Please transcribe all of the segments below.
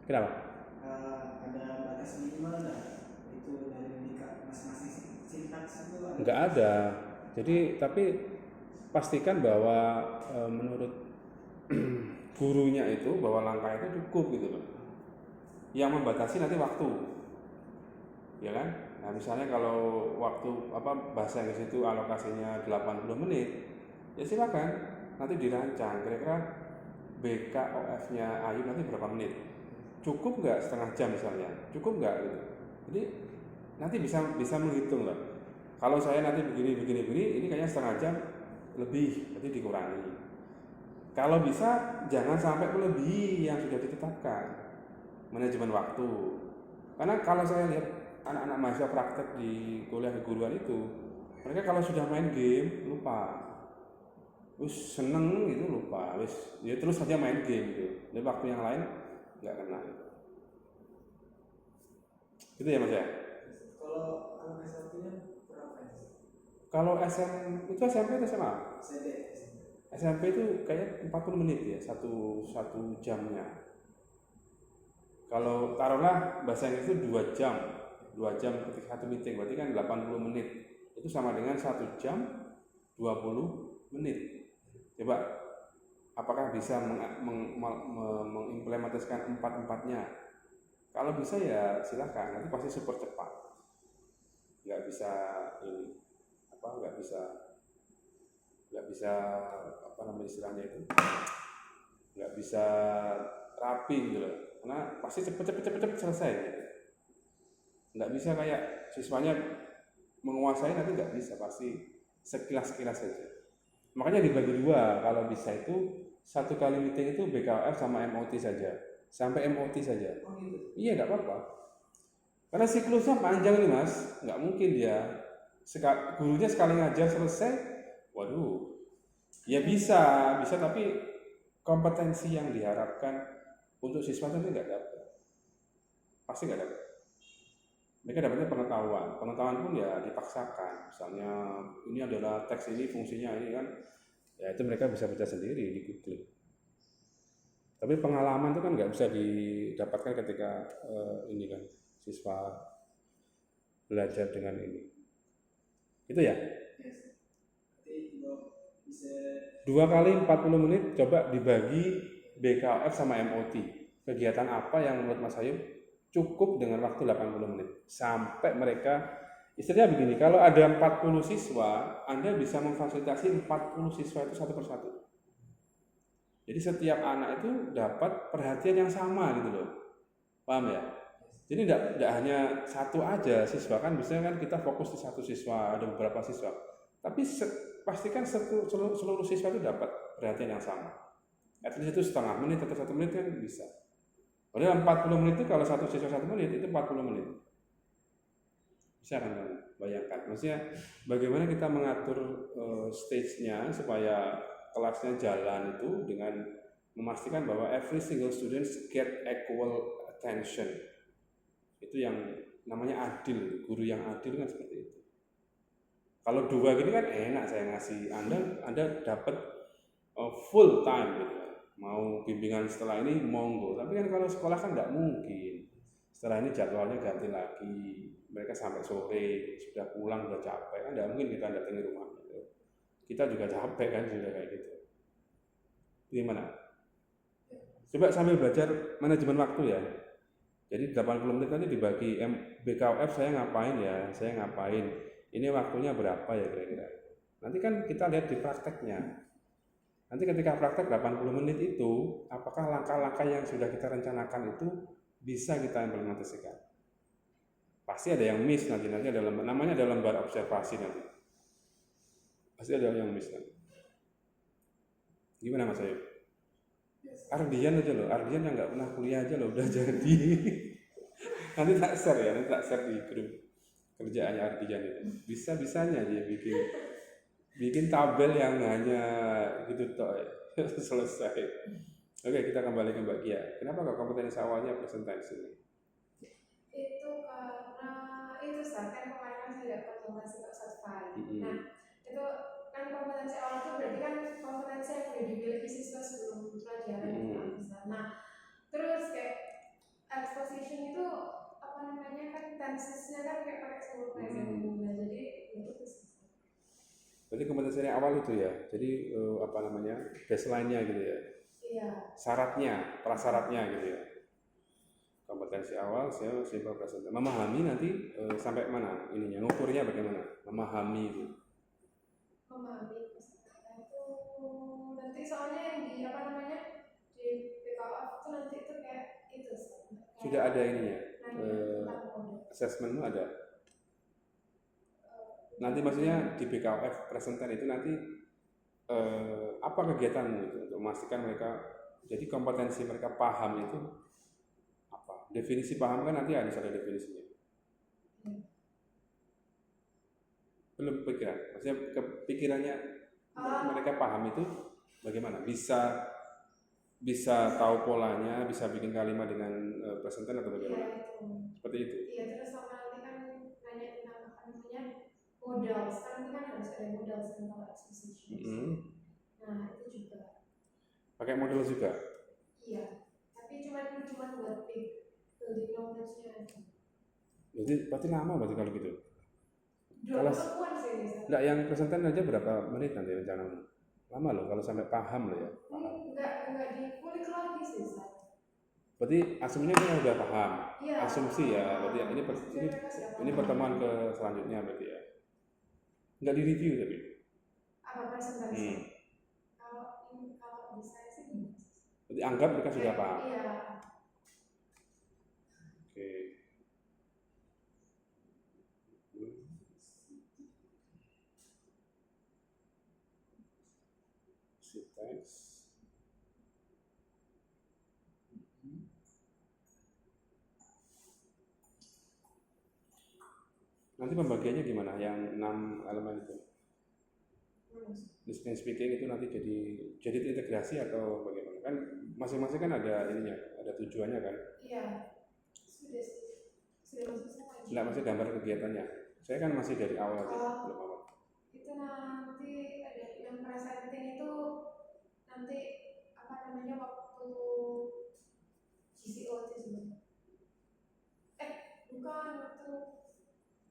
Kenapa? Ada batas minimal nggak itu dari masing-masing sintaks itu Nggak ada. Jadi tapi pastikan bahwa menurut gurunya itu bahwa langkah itu cukup gitu loh. Yang membatasi nanti waktu, ya kan? Nah misalnya kalau waktu bahasa Inggris itu alokasinya 80 menit, ya silakan nanti dirancang kira-kira BKOF-nya Ayu nanti berapa menit. Cukup nggak setengah jam misalnya? Cukup nggak gitu. Jadi nanti bisa menghitung lah. Kalau saya nanti begini, ini kayaknya setengah jam lebih, nanti dikurangi. Kalau bisa jangan sampai melebihi yang sudah ditetapkan manajemen waktu. Karena kalau saya lihat anak-anak mahasiswa praktek di kuliah keguruan itu, mereka kalau sudah main game lupa, wis seneng gitu lupa, wis ya terus saja main game gitu. Jadi waktu yang lain nggak kena. Gitu ya mas ya. kalau S1-nya berapa ya? Kalau itu SMP atau SMA? SMP. SMP itu kayak 40 menit ya, satu jamnya. Kalau taruhlah bahasa Inggris itu 2 jam ketika satu meeting, berarti kan 80 menit. Itu sama dengan 1 jam 20 menit. Coba, apakah bisa mengimplementasikan empat-empatnya? Kalau bisa ya silahkan, nanti pasti super cepat. Nggak bisa ini, nggak bisa apa namanya istilahnya itu, nggak bisa rapi gitu loh, karena pasti cepet selesai gitu. Nggak bisa kayak siswanya menguasai, nanti nggak bisa, pasti sekilas saja. Makanya dibagi dua, kalau bisa itu satu kali meeting itu BKF sama MOT saja, sampai MOT saja. Oh gitu. Iya nggak apa-apa, karena siklusnya panjang nih mas, nggak mungkin dia gurunya sekali ngajar selesai, waduh, ya bisa tapi kompetensi yang diharapkan untuk siswa itu nggak dapat, pasti nggak dapat. Mereka dapatnya pengetahuan pun ya dipaksakan, misalnya ini adalah teks ini fungsinya ini kan, ya itu mereka bisa baca sendiri di Google. Tapi pengalaman itu kan nggak bisa didapatkan ketika ini kan siswa belajar dengan ini. Itu ya. Jadi bisa 2 kali 40 menit coba dibagi BKF sama MOT. Kegiatan apa yang menurut Mas Ayu cukup dengan waktu 80 menit sampai mereka, istilahnya begini, kalau ada 40 siswa Anda bisa memfasilitasi 40 siswa itu satu persatu. Jadi setiap anak itu dapat perhatian yang sama gitu loh, paham ya? Jadi tidak hanya satu aja siswa, kan biasanya kan kita fokus di satu siswa, ada beberapa siswa, tapi pastikan seluruh siswa itu dapat perhatian yang sama. At least itu setengah menit atau 1 menit kan bisa. Padahal 40 menit itu kalau satu siswa 1 menit itu 40 menit. Bisa kan bayangkan? Maksudnya bagaimana kita mengatur stage-nya supaya kelasnya jalan itu dengan memastikan bahwa every single student get equal attention. Itu yang namanya adil, guru yang adil kan seperti itu. Kalau 2 gini kan enak, saya ngasih Anda dapat full time gitu kan. Mau bimbingan setelah ini monggo, tapi kan kalau sekolah kan nggak mungkin. Setelah ini jadwalnya ganti lagi, mereka sampai sore sudah pulang udah capek kan, nggak mungkin kita datangi rumah gitu. Kita juga capek kan sudah kayak gitu. Gimana? Coba sambil belajar manajemen waktu ya. Jadi 80 menit nanti dibagi BKUF saya ngapain ya, saya ngapain, ini waktunya berapa ya kira-kira. Nanti kan kita lihat di prakteknya. Nanti ketika praktek 80 menit itu, apakah langkah-langkah yang sudah kita rencanakan itu bisa kita implementasikan. Pasti ada yang miss nanti ada namanya ada lembar observasi nanti. Pasti ada yang miss nanti. Gimana Mas Ayu? Ardian aja loh, Ardian yang nggak pernah kuliah aja loh udah jadi. Nanti tak share ya, nanti tak share di grup kerjaannya Ardian itu. Bisa-bisanya dia bikin tabel yang hanya gitu toh ya. Selesai. Oke, kita kembali ke Mbak Gia. Kenapa kok kompetensi awalnya presentasi? Itu karena itu kan kemarin kan saya dapat donasi kok certified. Nah, itu kan kompetensi awal itu berarti kan kompetensi yang udah dimiliki siswa sebelum pelajaran itu. Nah, terus kayak namanya kan tensesnya kan kayak pakai semua present. Nah jadi itu sih. Berarti kompetensi yang awal itu ya. Jadi apa namanya? Baseline-nya gitu ya. Iya. Syaratnya, prasyaratnya gitu ya. Kompetensi awal, simple present. Memahami nanti sampai mana ininya, ngukurnya bagaimana? Memahami itu. Memahami peserta itu nanti soalnya yang di apa namanya di BKF itu nanti itu kayak itu Sudah ada ininya. tentang kode. Assessmentmu ada. Nanti maksudnya di BKF presenter itu nanti apa kegiatanmu itu untuk memastikan mereka jadi kompetensi mereka paham itu apa? Definisi paham kan nanti ada definisinya. Belum pikiran, maksudnya kepikirannya mereka paham itu bagaimana? Bisa tahu polanya, bisa bikin kalimat dengan presenter atau bagaimana? Iya, itu. Seperti itu. Iya, terus sama nanti kan nanya tentang apa namanya modal. Sekarang kan harus ada modal tentang exposition. Nah itu juga. Pakai model juga. Iya, tapi cuma buat building knowledge-nya aja. Berarti lama berarti kalau gitu. Dua pertemuan sih bisa. Enggak, yang presenter aja berapa menit nanti rencanamu? Lama loh kalau sampai paham loh ya. Enggak dikulik lagi sih. Berarti asumsinya kan udah paham. Iya. Asumsi ya, berarti ini pertemuan ke selanjutnya berarti ya. Enggak di review tapi. Apa presentasi? Kalau bisa sih. Berarti anggap mereka sudah paham. Iya. Oke. Thanks. Nanti pembagiannya gimana? Yang 6 elemen itu? Listening speaking itu nanti jadi integrasi atau bagaimana? Kan masing-masing kan ada ininya, ada tujuannya kan? Iya. Sudah selesai. Enggak, masih gambar kegiatannya. Saya kan masih dari awal aja, belum awal. Itu nanti ada yang presenting itu nanti apa namanya waktu GCOT sebenarnya. Bukan waktu.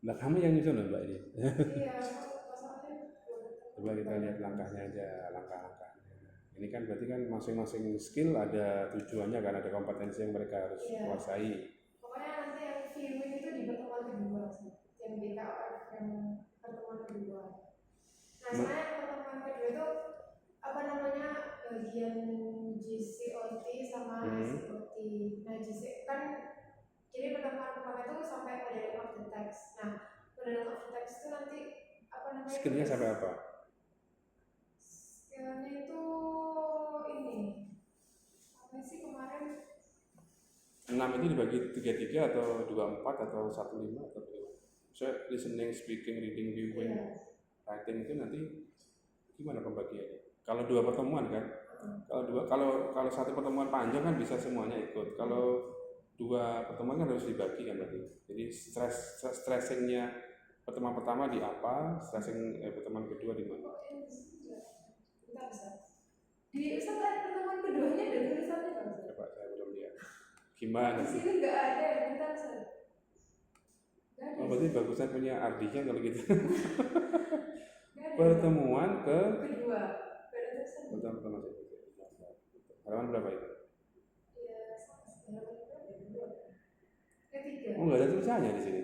Nah, kamu yang nyusun loh Mbak ini. Iya, soalnya. Coba kita lihat langkahnya aja, langkah-langkahnya. Ini kan berarti kan masing-masing skill ada tujuannya kan, ada kompetensi yang mereka harus kuasai. Pokoknya nanti yang viewing itu di pertemuan kedua sih, yang BKF yang pertemuan kedua. Nah, sebenarnya pertemuan kedua itu apa namanya bagian GCOT sama SCOT. Nah, GC kan jadi pertemuan pertama itu sampai modeling of the text. Nah, modeling of the text itu nanti apa namanya? Skillnya sampai apa? Skillnya itu ini apa sih kemarin? 6 itu dibagi 3-3 atau 2-4 atau 1-5 atau bagaimana? So, listening, speaking, reading, viewing, writing itu nanti gimana pembagiannya? Kalau 2 pertemuan kan? Kalau 1 pertemuan panjang kan bisa semuanya ikut. Kalau 2 pertemuan kan harus dibagi kan berarti. Jadi stressingnya pertemuan pertama di apa, stressing pertemuan kedua di mana? Bisa. Di pertemuan keduanya ada tulisannya kan? Coba saya belum lihat. Gimana Di sih? sini nggak ada, bentar Ustaz. Oh, berarti bagusnya punya artinya kalau gitu. Pertemuan kedua. Pertemuan halaman berapa itu? Iya, ketiga. Oh, nggak ada tulisannya di sini.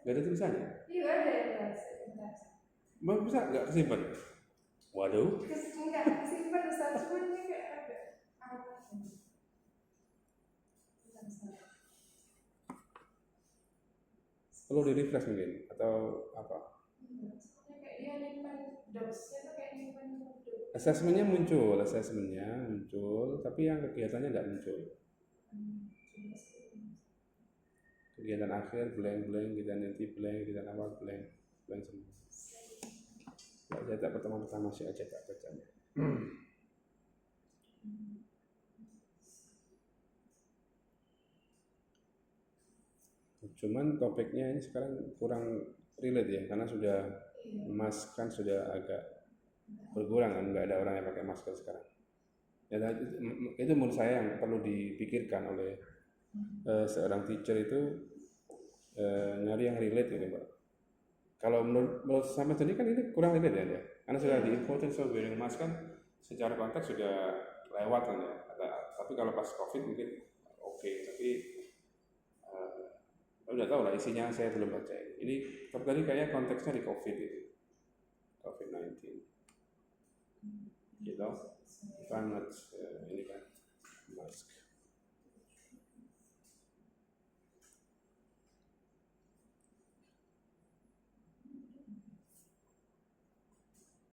Nggak ada tulisannya. Iya ada ya, Mau bisa nggak kesimpan? Waduh. Enggak kesimpan Ustaz, cuma ini kayak ada. Perlu di refresh mungkin atau apa? Soalnya kayak dia nyimpan docs-nya tuh kayak nyimpan docs. Asesmennya muncul, tapi yang kegiatannya nggak muncul. Kegiatan akhir blank, kegiatan inti blank, kegiatan awal blank semua. Nggak cetak pertemuan pertama sih aja tak bacanya. Cuman topiknya ini sekarang kurang relate ya, karena sudah mask kan sudah agak berkurang kan, nggak ada orang yang pakai masker sekarang. Ya, itu menurut saya yang perlu dipikirkan oleh seorang teacher itu nyari yang relate gitu Mbak. Kalau menurut sama sendiri kan ini kurang relate ya, karena sudah di importance of wearing mask kan secara konteks sudah lewat kan ya. Tapi kalau pas COVID mungkin oke, tapi udah tahu lah isinya saya belum baca. Ini tadi kayak konteksnya di COVID itu, COVID-19, gitu. Sangat ini kan.